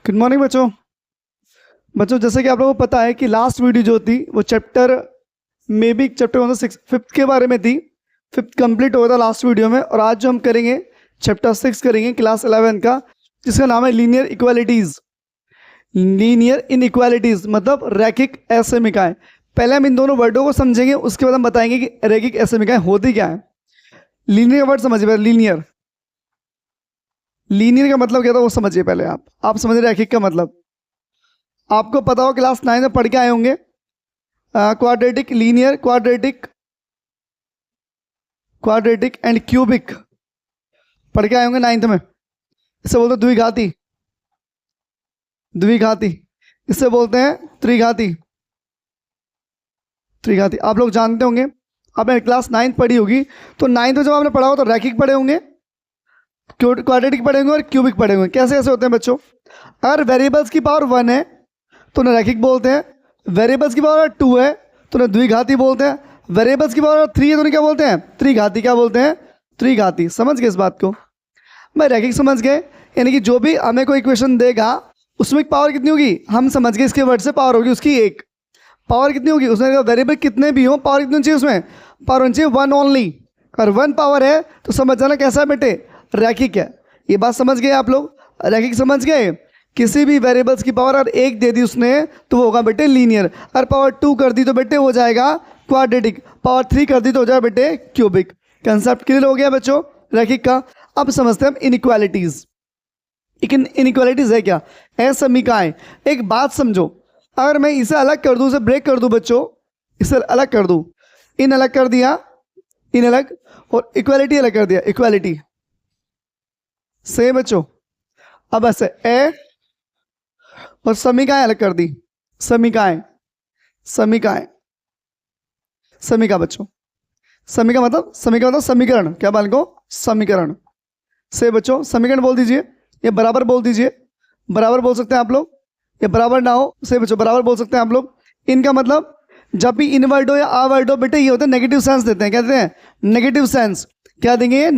Good morning बच्चों। जैसे कि आप लोगों को पता है कि लास्ट वीडियो जो थी वो चैप्टर में भी चैप्टर 5th के बारे में थी। 5th कंप्लीट हुआ था लास्ट वीडियो में, और आज जो हम करेंगे चैप्टर 6 करेंगे क्लास 11 का, जिसका नाम है लीनियर इक्वालिटीज। लीनियर इनइक्वालिटीज मतलब रैखिक असमीकाएं। पहले हम इन दोनों वर्डों को समझेंगे, उसके बाद हम बताएंगे कि रैखिक असमीकाएं होती क्या है। लीनियर वर्ड समझिए। लीनियर लीनियर का मतलब क्या था वो समझिए पहले। आप समझिए रैखिक का मतलब। आपको पता हो क्लास 9 में पढ़ के आए होंगे quadratic, linear, quadratic and cubic पढ़ के आए होंगे 9th में। इसे बोलते हैं द्विघाती, इससे बोलते हैं त्रिघाती। आप लोग जानते होंगे, आपने क्लास 9 पढ़ी होगी, तो 9th में जब आपने पढ़ा हो तो रैखिक पढ़े होंगे, क्वाड्रेटिक पढ़े होंगे और क्यूबिक पढ़े होंगे। कैसे कैसे होते हैं बच्चों? अगर वेरिएबल्स की पावर 1 है तो उन्हें रैखिक बोलते हैं, वेरिएबल्स की पावर 2 है तो उन्हें द्विघाती बोलते हैं, वेरिएबल्स की पावर 3 है तो उन्हें क्या बोलते हैं? त्रिघाती। क्या बोलते हैं? त्रिघाती। समझ गए इस बात को? भाई रैखिक समझ गए, यानी कि जो भी हमें कोई इक्वेशन देगा उसमें पावर कितनी होगी हम समझ गए। इसके वर्ड से पावर होगी उसकी 1। पावर कितनी होगी उसमें? वेरिएबल कितने भी हो पावर कितनी चाहिए उसमें? पावर होनी चाहिए 1 ओनली। अगर 1 पावर है तो समझ जाना कैसा है बेटे? रैखिक है। ये बात समझ गए आप लोग? रैखिक समझ गए। किसी भी वेरिएबल्स की पावर अगर 1 दे दी उसने तो वो होगा बेटे लीनियर। अगर पावर 2 कर दी तो बेटे हो जाएगा क्वाड्रेटिक, पावर 3 कर दी तो हो जाएगा बेटे क्यूबिक। कंसेप्ट क्लियर हो गया बच्चों रैखिक का? अब समझते हैं हम इनइक्वालिटीज। इनइक्वालिटीज है क्या? असमीकाएं। एक बात समझो, अगर मैं इसे अलग कर दूं, इसे ब्रेक कर दूं बच्चों, इसे अलग कर दूं, इन अलग कर दिया, इन अलग, और इक्वालिटी अलग कर दिया, इक्वालिटी से बच्चों। अब ऐसे ए और समीकाएं अलग कर दी, समीका बच्चों। समीका मतलब समीकरण। क्या बाल को? समीकरण से बच्चों। समीकरण बोल दीजिए, ये बराबर बोल दीजिए, बराबर बोल सकते हैं आप लोग। ये बराबर ना हो से बच्चों बराबर बोल सकते हैं आप लोग। इनका मतलब जब भी इन वर्ड हो या आ वर्ड हो बेटे ये होता है नेगेटिव सेंस देते हैं। कहते हैं नेगेटिव सेंस। क्या देंगे?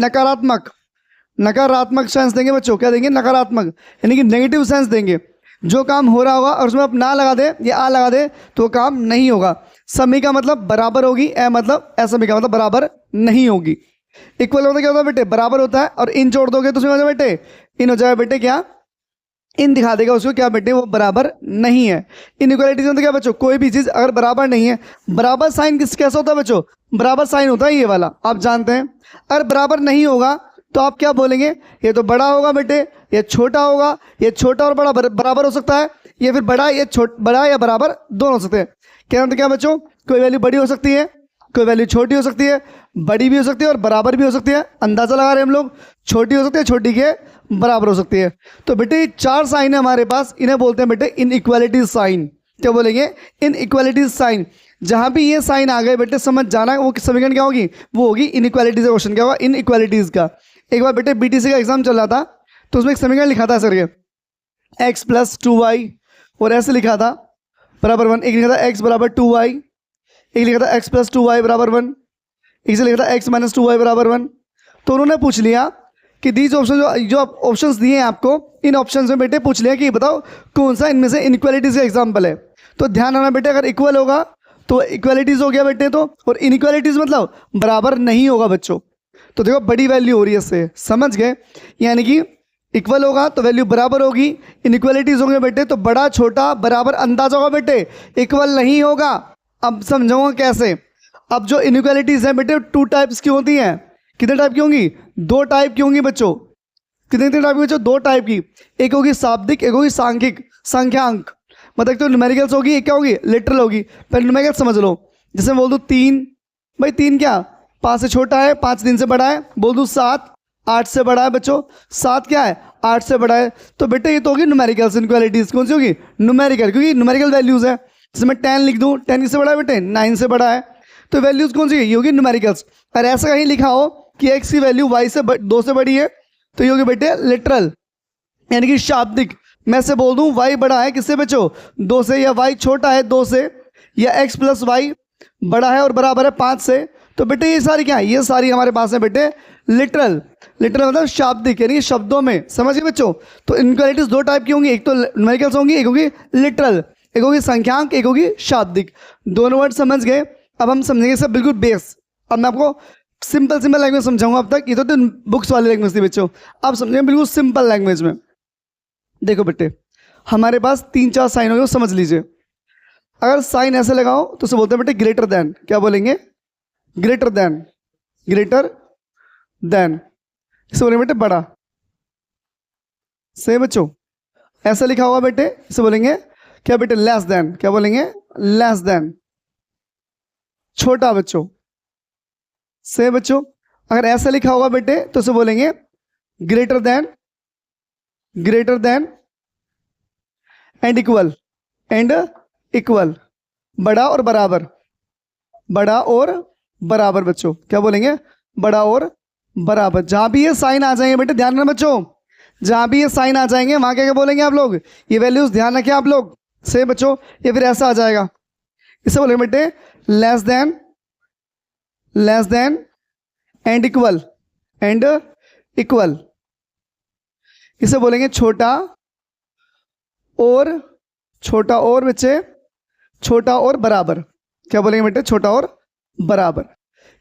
नकारात्मक सेंस देंगे बच्चों। क्या देंगे? नकारात्मक, यानी कि नेगेटिव सेंस देंगे। जो काम हो रहा होगा और उसमें आप ना लगा दे या आ लगा दे तो वो काम नहीं होगा। समी का मतलब बराबर होगी, ए मतलब असमी का मतलब बराबर नहीं होगी। इक्वल होता क्या होता है बेटे? बराबर होता है। और इन जोड़ दोगे तो उसमें हो जाए बेटे इन हो जाए बेटे क्या? इन दिखा देगा उसको क्या बेटे? वो बराबर नहीं है। इनइक्वालिटीज में क्या बच्चों? कोई भी चीज अगर बराबर नहीं है, बराबर साइन कैसा होता है बच्चों? बराबर साइन होता है ये वाला, आप जानते हैं। अगर बराबर नहीं होगा तो आप क्या बोलेंगे? ये तो बड़ा होगा बेटे, ये छोटा होगा, ये छोटा और बड़ा बराबर हो सकता है, ये फिर बड़ा, ये बड़ा या बराबर दोनों हो सकते हैं। कहना तो क्या बच्चों? कोई वैल्यू बड़ी हो सकती है, कोई वैल्यू छोटी हो सकती है, बड़ी भी हो सकती है और बराबर भी हो सकती है। अंदाजा लगा रहे हैं हम लोग, छोटी हो सकती है, छोटी के बराबर हो सकती है। तो बेटे 4 साइन है हमारे पास, इन्हें बोलते हैं बेटे इनइक्वालिटीज साइन। क्या बोलेंगे? Inequalities sign. जहां भी ये साइन आ गए बेटे समझ जाना वो समीकरण क्या होगी? वो होगी इनइक्वालिटीज का क्वेश्चन। क्या होगा? इनइक्वालिटीज का। एक बार बेटे बीटीसी का एग्जाम चल रहा था तो उसमें एक समीकरण लिखा था सर, ये x + 2y, और ऐसे लिखा था बराबर 1। एक लिखा था x बराबर 2y, एक लिखा था x + 2y बराबर 1, एक से लिखा था x - 2y बराबर 1। तो उन्होंने पूछ लिया कि दीज ऑप्शन, जो ऑप्शंस दिए हैं आपको, इन ऑप्शंस में बेटे पूछ लिया कि बताओ कौन सा इनमें से इनइक्वालिटीज का एग्जाम्पल है। तो ध्यान रखना बेटे, अगर इक्वल होगा तो इक्वालिटीज हो गया बेटे, तो, और इनइक्वालिटीज मतलब बराबर नहीं होगा बच्चों। तो देखो बड़ी वैल्यू हो रही है इससे, समझ गए? यानी कि इक्वल होगा तो वैल्यू बराबर होगी, इनइक्वालिटीज होंगे बेटे तो बड़ा छोटा बराबर अंदाजा होगा बेटे, इक्वल नहीं होगा। अब समझाऊंगा कैसे। अब जो इनइक्वालिटीज हैं बेटे 2 टाइप्स की होती हैं। कितने टाइप की होंगी? 2 टाइप की होंगी बच्चों। कितने टाइप की बच्चों? 2 टाइप की। एक होगी शाब्दिक, एक होगी सांख्यिक, संख्यांक। मतलब तो न्यूमेरिकल्स होगी, एक क्या होगी? लिटरल होगी। पहले न्यूमेरिकल समझ लो। जैसे बोल दूँ 3, भाई 3 क्या 5 से छोटा है, 5 3 से बड़ा है। बोल दूँ 7 8 से बड़ा है बच्चों, 7 क्या है? 8 से बड़ा है। तो बेटे ये तो होगी न्यूमेरिकल्स इनइक्वालिटीज। कौन सी होगी? न्यूमेरिकल, क्योंकि न्यूमेरिकल वैल्यूज है। जैसे मैं 10 लिख दूँ, 10 किससे बड़ा है बेटे? 9 से बड़ा है। तो वैल्यूज कौन सी? ये होगी न्यूमेरिकल्स। और ऐसा कहीं लिखा हो कि x की वैल्यू y से 2 से बड़ी है तो ये होगी बेटे लिटरल, यानी कि शाब्दिक। मैं से बोल दूँ y बड़ा है किससे बच्चों? 2 से, या y छोटा है 2 से, या x + y बड़ा है और बराबर है 5 से, तो बेटे ये सारी क्या है? ये सारी हमारे पास है बेटे लिटरल। लिटरल मतलब शाब्दिक, यानी शब्दों में। समझिए बच्चों, तो इनक्वालिटीज दो टाइप की होंगी, एक तो न्यूमेरिकल्स होंगी, एक होगी लिटरल, एक होगी संख्यांक, एक होगी शाब्दिक। दोनों वर्ड समझ गए। अब हम समझेंगे सब बिल्कुल बेस। अब मैं आपको सिंपल सिंपल लैंग्वेज समझाऊंगा। अब तक ये तो बुक्स वाली लैंग्वेज थी बच्चों, अब समझेंगे बिल्कुल सिंपल लैंग्वेज में। देखो बेटे, हमारे पास 3-4 साइन हो गए, समझ लीजिए। अगर साइन ऐसे लगाओ तो उसे बोलते हैं बेटे ग्रेटर देन। क्या बोलेंगे? Greater than. ग्रेटर देन इसे बोलेंगे बेटे बड़ा। सही बच्चों। ऐसा लिखा हुआ बेटे, इसे बोलेंगे क्या बेटे? Less than. क्या बोलेंगे? Less than. छोटा बच्चों। सही बच्चों। अगर ऐसा लिखा होगा बेटे तो इसे बोलेंगे greater than, greater than and equal, and equal. बड़ा और बराबर, बड़ा और बराबर बच्चों। क्या बोलेंगे? बड़ा और बराबर। जहां भी ये साइन आ जाएंगे बेटे, ध्यान रखना बच्चों, जहां भी ये साइन आ जाएंगे वहां क्या क्या बोलेंगे आप लोग? ये वैल्यूज ध्यान रखें आप लोग। सही बच्चों। ये फिर ऐसा आ जाएगा, इसे बोलेंगे बेटे less than, less than and equal, and equal. इसे बोलेंगे छोटा और, छोटा और बच्चे, छोटा और बराबर। क्या बोलेंगे बेटे? छोटा और बराबर।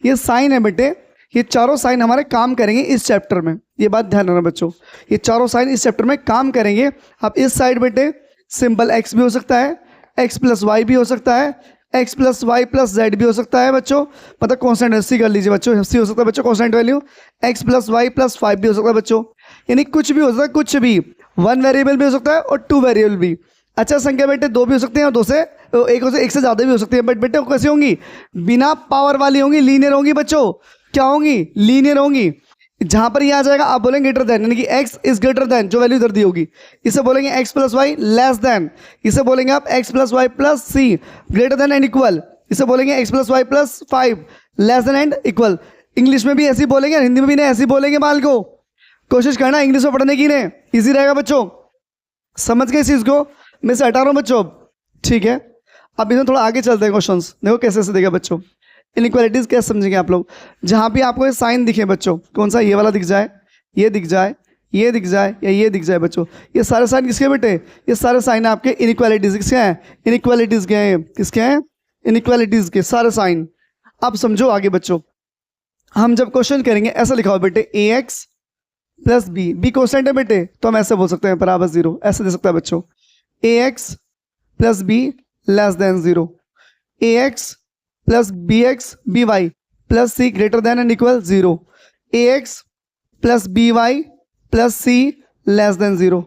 ये साइन है बेटे, ये चारों साइन हमारे काम करेंगे इस चैप्टर में। ये बात ध्यान रखना बच्चों, ये चारों साइन इस चैप्टर में काम करेंगे। अब इस साइड बेटे सिंपल x भी हो सकता है, x प्लस वाई भी हो सकता है, x plus Y plus Z भी हो सकता है बच्चों। मतलब कॉन्स्टेंट सी कर लीजिए बच्चों, सी हो सकता है बच्चों constant value. x plus Y plus 5 भी हो सकता है बच्चों, यानी कुछ भी हो सकता है, कुछ भी। 1 वेरिएबल भी हो सकता है और 2 वेरिएबल भी। अच्छा संख्या बेटे 2 भी हो सकती है और 2 से एक से ज़्यादा भी हो सकती है, बट बेटे कैसी होंगी? बिना पावर वाली होंगी, लीनियर होंगी बच्चों। क्या होंगी? लीनियर होंगी। जहां पर ये आ जाएगा आप बोलेंगे ग्रेटर देन, यानी कि x इज ग्रेटर देन, जो वैल्यू इधर दी होगी। इसे बोलेंगे x plus y less than. इसे बोलेंगे आप x plus Y plus c greater than and equal. इसे बोलेंगे x plus Y plus 5 less than and equal. English में भी ऐसी बोलेंगे, हिंदी में भी नहीं ऐसी बोलेंगे। बाल को कोशिश करना इंग्लिश में पढ़ने की, नहीं ईजी रहेगा बच्चों। समझ गए इस चीज को? मैं से हटा रहा हूं बच्चों, ठीक है। अब इसमें थोड़ा आगे चलते हैं क्वेश्चंस। देखो कैसे से देगा बच्चों, इनइक्वालिटीज कैसे समझेंगे आप लोग। जहां भी आपको ये साइन दिखे बच्चों, कौन सा? ये वाला दिख जाए, ये दिख जाए, ये दिख जाए या ये दिख जाए बच्चों, ये सारे साइन किसके बेटे? ये सारे साइन आपके इनइक्वालिटीज किसके हैं? इनइक्वालिटीज के हैं। किसके हैं? इनइक्वालिटीज के सारे साइन। अब समझो आगे बच्चों, हम जब क्वेश्चन करेंगे ऐसा लिखा हो बेटे ax plus b, b constant है बेटे, तो हम ऐसे बोल सकते हैं बराबर 0, ऐसे दे सकता है बच्चों। ax plus b less than 0, ax plus b x b y plus c greater than and equal 0, ax plus b y plus c less than 0।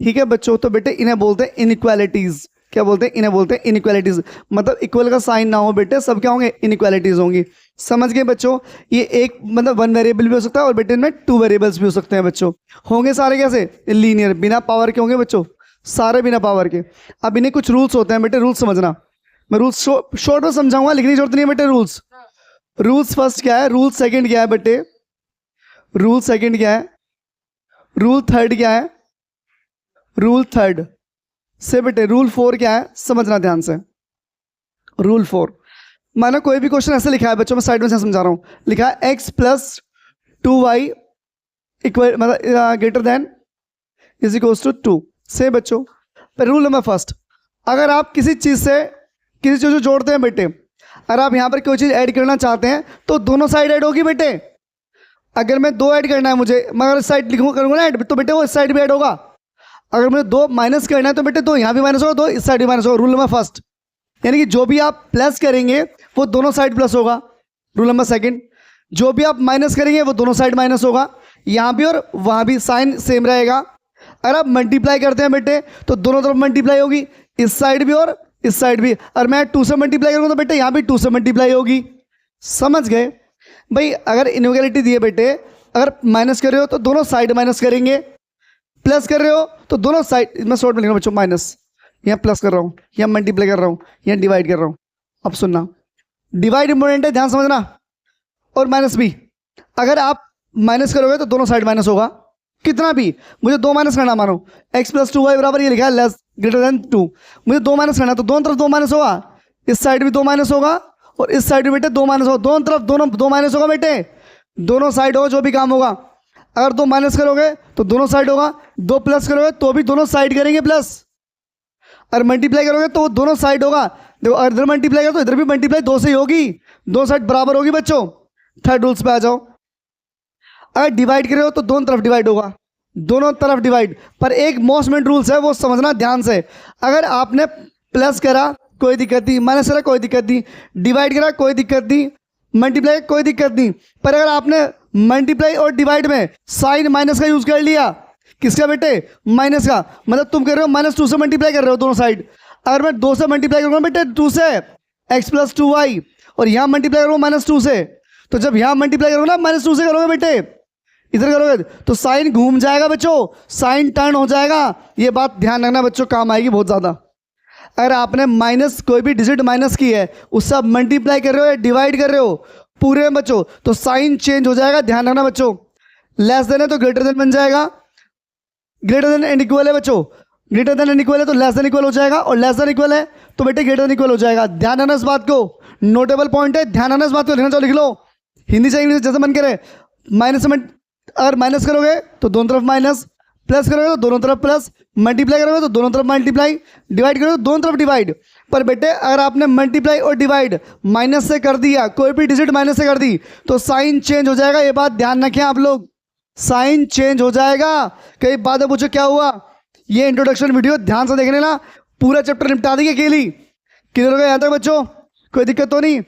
ठीक है बच्चों, तो बेटे इन्हें बोलते हैं इनइक्वालिटीज। क्या बोलते हैं? इन्हें बोलते हैं इनइक्वालिटीज। मतलब इक्वल का साइन ना हो बेटे, सब क्या होंगे? इनइक्वालिटीज होंगी। समझ गए बच्चों? ये एक मतलब 1 वेरिएबल भी हो सकता है और बेटे इनमें 2 वेरिएबल्स भी हो सकते हैं बच्चों। होंगे सारे कैसे? लीनियर, बिना पावर के होंगे बच्चों, सारे बिना पावर के। अब इन्हें कुछ रूल्स होते हैं बेटे, रूल्स समझना। मैं रूल्स शॉर्ट में समझाऊंगा, लिखने की जरूरत नहीं है बेटे। रूल्स, रूल्स फर्स्ट क्या है, रूल सेकंड क्या है बेटे, रूल सेकंड क्या है, रूल थर्ड क्या है, रूल थर्ड से बेटे रूल 4 क्या है, समझना ध्यान से। रूल 4, मानो कोई भी क्वेश्चन ऐसे लिखा है बच्चों, मैं साइड में से समझा रहा हूं, लिखा है x प्लस 2y इक्वल मतलब greater than is equals to 2। से बच्चों रूल नंबर फर्स्ट, अगर आप किसी चीज को जोड़ते हैं बेटे, अगर आप यहां पर कोई चीज ऐड करना चाहते हैं तो दोनों साइड ऐड होगी बेटे। अगर मैं 2 ऐड करना है मुझे, मगर साइड लिखूंगा करूंगा ना ऐड, तो बेटे वो इस साइड भी ऐड होगा। अगर मुझे 2 माइनस करना है तो बेटे 2 यहां भी माइनस होगा, 2 इस साइड भी माइनस होगा। रूल नंबर फर्स्ट, यानी कि जो भी आप प्लस करेंगे वो दोनों साइड प्लस होगा। रूल नंबर सेकंड, जो भी आप माइनस करेंगे वो दोनों साइड माइनस होगा, यहां भी और वहां भी साइन सेम रहेगा। अगर आप मल्टीप्लाई करते हैं बेटे तो दोनों तरफ मल्टीप्लाई होगी, इस साइड भी और इस साइड भी। और मैं 2 से मल्टीप्लाई करूंगा तो बेटे यहां भी 2 से मल्टीप्लाई होगी। समझ गए भाई? अगर इनइक्वालिटी दी है बेटे, अगर माइनस कर रहे हो तो दोनों साइड माइनस करेंगे, प्लस कर रहे हो तो दोनों साइड, मैं शॉर्ट में लिख रहा हूं बच्चों, माइनस यहाँ प्लस कर रहा हूँ, यहाँ मल्टीप्लाई कर रहा हूँ, यहाँ डिवाइड कर रहा हूँ। अब सुनना, डिवाइड इंपॉर्टेंट है, ध्यान समझना। और माइनस भी, अगर आप माइनस करोगे तो दोनों साइड माइनस होगा, कितना भी। मुझे 2 माइनस करना, मानो x प्लस 2y बराबर ये लिखा है लेस ग्रेटर देन 2, मुझे 2 माइनस करना तो दोनों तरफ 2 माइनस होगा, इस साइड भी 2 माइनस होगा और इस साइड भी बेटे 2 माइनस होगा, दोनों तरफ दोनों 2 माइनस होगा बेटे। दोनों साइड होगा जो भी काम होगा। अगर 2 माइनस करोगे तो दोनों साइड होगा, 2 प्लस करोगे तो भी दोनों साइड करेंगे प्लस। अगर मल्टीप्लाई करोगे तो दोनों साइड होगा। देखो अगर इधर मल्टीप्लाई करो तो इधर भी मल्टीप्लाई 2 से ही होगी, दो साइड बराबर होगी बच्चों। थर्ड रूल्स पे आ जाओ। अगर डिवाइड करो तो दोनों तरफ डिवाइड होगा, दोनों तरफ डिवाइड। पर एक मोस्ट इंपॉर्टेंट रूल्स है, वो समझना ध्यान से। अगर आपने प्लस करा कोई दिक्कत नहीं, माइनस करा कोई दिक्कत नहीं, डिवाइड करा कोई दिक्कत नहीं, मल्टीप्लाई कोई दिक्कत नहीं। पर अगर आपने मल्टीप्लाई और डिवाइड में साइन माइनस का यूज कर लिया, किसका बेटे, माइनस का, मतलब तुम कर रहे हो -2 से मल्टीप्लाई कर रहे हो दोनों साइड। अगर मैं 2 से मल्टीप्लाई करूंगा बेटे 2 से, x + 2y, और यहां मल्टीप्लाई करूंगा -2 से, तो जब यहां मल्टीप्लाई करोगे ना -2 से करोगे बेटे, इधर करोगे तो साइन घूम जाएगा बच्चों, साइन टर्न हो जाएगा। ये बात ध्यान रखना बच्चों, काम आएगी बहुत ज्यादा। अगर आपने माइनस कोई भी डिजिट माइनस की है, उससे आप मल्टीप्लाई कर रहे हो या डिवाइड कर रहे हो पूरे में बच्चों, तो साइन चेंज हो जाएगा, ध्यान रखना बच्चों। लेस देन है तो ग्रेटर देन बन जाएगा, ग्रेटर देन एंड इक्वल है बच्चों, ग्रेटर देन एंड इक्वल है तो लेस देन इक्वल हो जाएगा, और लेस देन इक्वल है तो बेटे ग्रेटर देन इक्वल हो जाएगा। ध्यान रखना इस बात को, नोटेबल पॉइंट है, ध्यान रखना इस बात को। लिखना चाहो लिख लो, हिंदी से इंग्लिश जैसे मन करे। माइनस में अगर माइनस करोगे तो दोनों तरफ माइनस, प्लस करोगे तो दोनों तरफ प्लस, मल्टीप्लाई करोगे तो दोनों तरफ मल्टीप्लाई, डिवाइड करोगे तो दोनों तरफ डिवाइड। पर बेटे अगर आपने मल्टीप्लाई और डिवाइड माइनस से कर दिया, कोई भी डिजिट माइनस से कर दी, तो साइन चेंज हो जाएगा। ये बात ध्यान रखें आप लोग, साइन चेंज हो जाएगा। कई बातें पूछो क्या हुआ, ये इंट्रोडक्शन वीडियो ध्यान से देखने ना, पूरा चैप्टर निपटा देंगे अकेली। क्लियर हो गया यहाँ तक बच्चों, कोई दिक्कत तो नहीं।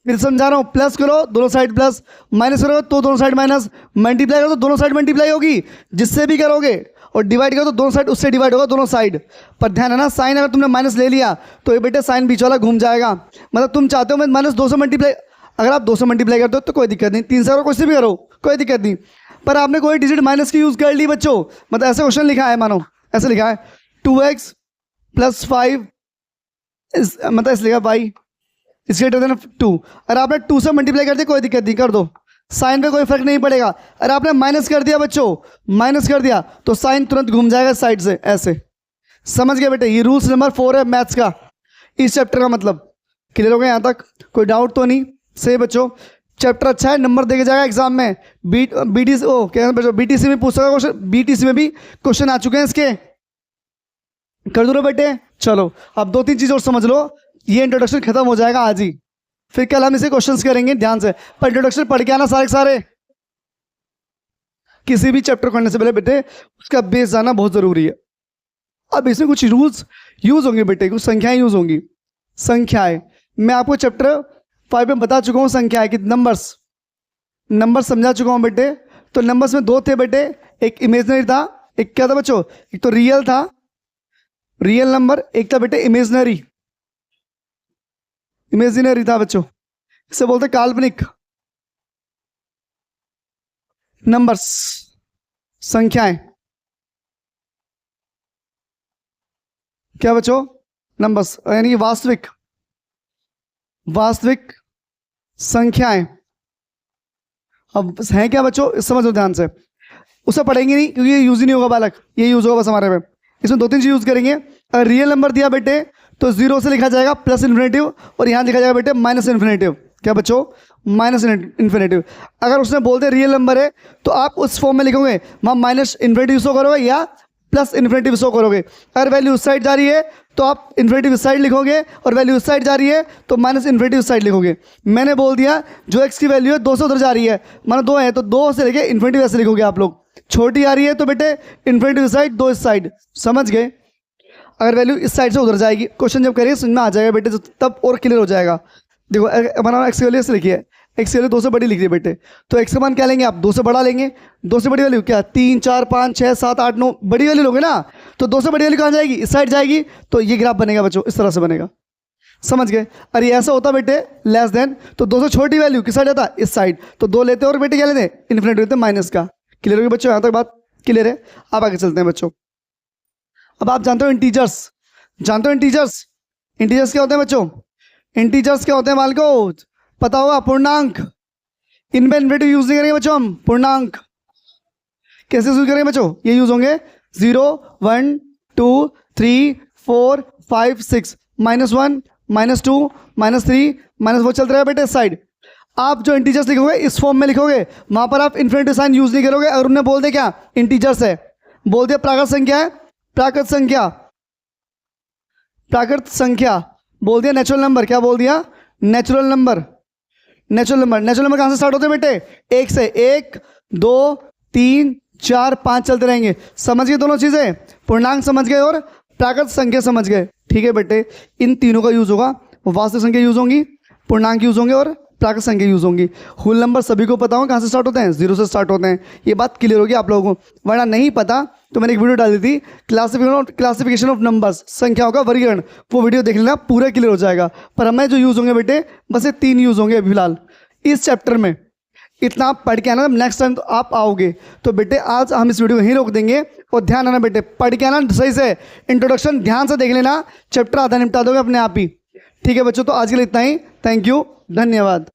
फिर समझा रहा हूँ, प्लस करो दोनों साइड प्लस, माइनस करोगे तो दोनों साइड माइनस, मल्टीप्लाई करो तो दोनों साइड मल्टीप्लाई होगी जिससे भी करोगे, और डिवाइड करो तो दोनों साइड उससे डिवाइड होगा, दोनों साइड। पर ध्यान है ना, साइन अगर तुमने माइनस ले लिया तो ये बेटे साइन बीच वाला घूम जाएगा। मतलब तुम चाहते हो मैं -2 से मल्टीप्लाई, अगर आप 2 से मल्टीप्लाई करते हो तो कोई दिक्कत नहीं, 3 से करो, कुछ से भी करो कोई दिक्कत नहीं। पर आपने कोई डिजिट माइनस की यूज कर ली बच्चों, मतलब ऐसे क्वेश्चन लिखा है, मानो ऐसे लिखा है 2x + 5 मतलब ऐसे लिखा y इज ग्रेटर देन 2। अगर आपने 2 से मल्टीप्लाई कर दिया कोई दिक्कत नहीं, कर दो, साइन पे कोई फर्क नहीं पड़ेगा। अगर आपने माइनस कर दिया बच्चों, माइनस कर दिया तो साइन तुरंत घूम जाएगा साइड से ऐसे। समझ गए बेटे, ये रूल्स नंबर 4 है मैथ्स का, इस चैप्टर का। मतलब क्लियर हो गया यहाँ तक, कोई डाउट तो नहीं? सही बच्चों, चैप्टर अच्छा है, नंबर देके जाएगा एग्जाम में। बीटीसी में पूछ सकता क्वेश्चन, बीटीसी में भी क्वेश्चन आ चुके हैं इसके। कर दो बेटे, चलो अब 2-3 चीज और समझ लो, ये इंट्रोडक्शन खत्म हो जाएगा आज ही, फिर कल हम इसे क्वेश्चंस करेंगे ध्यान से। पर इंट्रोडक्शन पढ़ के आना सारे सारे, किसी भी चैप्टर करने से पहले बेटे उसका बेस जाना बहुत जरूरी है। अब इसमें कुछ रूल्स यूज होंगे बेटे, कुछ संख्याएं यूज होंगी। संख्याएं मैं आपको चैप्टर 5 में बता चुका हूँ, संख्याएं कि नंबर समझा चुका हूँ बेटे। तो नंबर्स में 2 थे बेटे, एक इमेजनरी था, एक क्या था बच्चों, एक तो रियल था, रियल नंबर, एक था बेटे इमेजनरी, इमेजिनरी था बच्चों, इसे बोलते काल्पनिक नंबर्स, संख्याएं। क्या बच्चों, नंबर्स, यानी वास्तविक संख्याएं। अब है क्या बच्चों, समझो ध्यान से, उसे पढ़ेंगे नहीं क्योंकि ये यूज ही नहीं होगा बालक, ये यूज होगा बस हमारे में। इसमें 2-3 चीज यूज करेंगे। अगर रियल नंबर दिया बेटे तो 0 से लिखा जाएगा प्लस इन्फिनेटिव, और यहां लिखा जाएगा बेटे माइनस इन्फिनेटिव। क्या बच्चों, माइनस इन्फिनेटिव। अगर उसने बोलते रियल नंबर है तो आप उस फॉर्म में लिखोगे, वहां माइनस इन्फिनेटिव शो करोगे या प्लस इन्फिनेटिव शो करोगे। अगर वैल्यू उस साइड जा रही है तो आप इन्फिनेटिव इस साइड लिखोगे, और वैल्यू उस साइड जा रही है तो माइनस इन्फिनेटिव इस साइड लिखोगे। मैंने बोल दिया जो एक्स की वैल्यू है 2 से उधर जा रही है, मानो 2 है तो 2 से लेके इन्फिनेटिव ऐसे लिखोगे आप लोग। छोटी आ रही है तो बेटे इन्फिनेटिव इस साइड, 2 इस साइड, समझ गए। अगर वैल्यू इस साइड से उधर जाएगी, क्वेश्चन जब करेंगे समझ में आ जाएगा बेटे, तब और क्लियर हो जाएगा। देखो हमारा एक्स की वैल्यू ऐसे लिखी है, एक्स की वैल्यू 2 से बड़ी लिख रही है बेटे, तो एक्स का मान क्या लेंगे आप, 2 से बड़ा लेंगे। 2 से बड़ी वैल्यू क्या, 3, 4, 5, 6, 7, 8, 9, बड़ी वैल्यू लोगे ना, तो 2 से बड़ी वैल्यू कहाँ जाएगी, इस साइड जाएगी। तो ये ग्राफ बनेगा बच्चों, इस तरह से बनेगा, समझ गए। अरे ऐसा होता बेटे लेस देन, तो 2 से छोटी वैल्यू किस साइड जाता, इस साइड, तो 2 लेते और बेटे क्या लेते, इन्फिनिटी लेते माइनस का। क्लियर हो गया बच्चों, यहाँ तक बात क्लियर है। अब आगे चलते हैं बच्चों। अब आप जानते हो इंटीजर्स, जानते हो इंटीजर्स, इंटीजर्स क्या होते हैं बच्चों, इंटीजर्स क्या होते हैं बाल को पता होगा, पूर्णांक। इनमें इन्फिनिटी यूज नहीं करेंगे बच्चों हम, पूर्णांक कैसे यूज करेंगे बच्चों, ये यूज होंगे 0, 1, 2, 3, 4, 5, 6, -1, -2, -3, वो चलते रहेगा बेटे इस साइड। आप जो इंटीजर्स लिखोगे इस फॉर्म में लिखोगे, वहां पर आप इन्फिनिटी साइन यूज नहीं करोगे। अगर उन्होंने बोल दिया क्या इंटीजर्स है, बोल दिया प्राकृत संख्या है, प्राकृत संख्या, प्राकृत संख्या, बोल दिया नेचुरल नंबर, क्या बोल दिया natural number, natural number. Natural number कहां से स्टार्ट होते हैं बेटे, एक से, 1 2 3 4 5 चलते रहेंगे। समझ गए दोनों चीजें, पूर्णांक समझ गए और प्राकृत संख्या समझ गए। ठीक है बेटे, इन तीनों का यूज होगा, वास्तविक संख्या यूज होंगी, पूर्णांक यूज होंगे और प्राकृत संख्या यूज होंगी। होल नंबर सभी को पता हो कहां से स्टार्ट होते हैं, 0 से स्टार्ट होते हैं। ये बात क्लियर होगी आप लोगों को, वरना नहीं पता तो मैंने एक वीडियो डाली थी क्लासिफिकेशन ऑफ नंबर्स, संख्याओं का वर्गीकरण, वो वीडियो देख लेना, पूरा क्लियर हो जाएगा। पर हमें जो यूज होंगे बेटे बस ये 3 यूज होंगे अभी फिलहाल इस चैप्टर में। इतना आप पढ़ के आना, नेक्स्ट टाइम तो आप आओगे तो बेटे आज हम इस वीडियो को यहीं रोक देंगे। और ध्यान आना बेटे, पढ़ के आना सही से, इंट्रोडक्शन ध्यान से देख लेना, चैप्टर आधा निपटा दोगे अपने आप ही। ठीक है बच्चों, तो आज के लिए इतना ही। थैंक यू, धन्यवाद।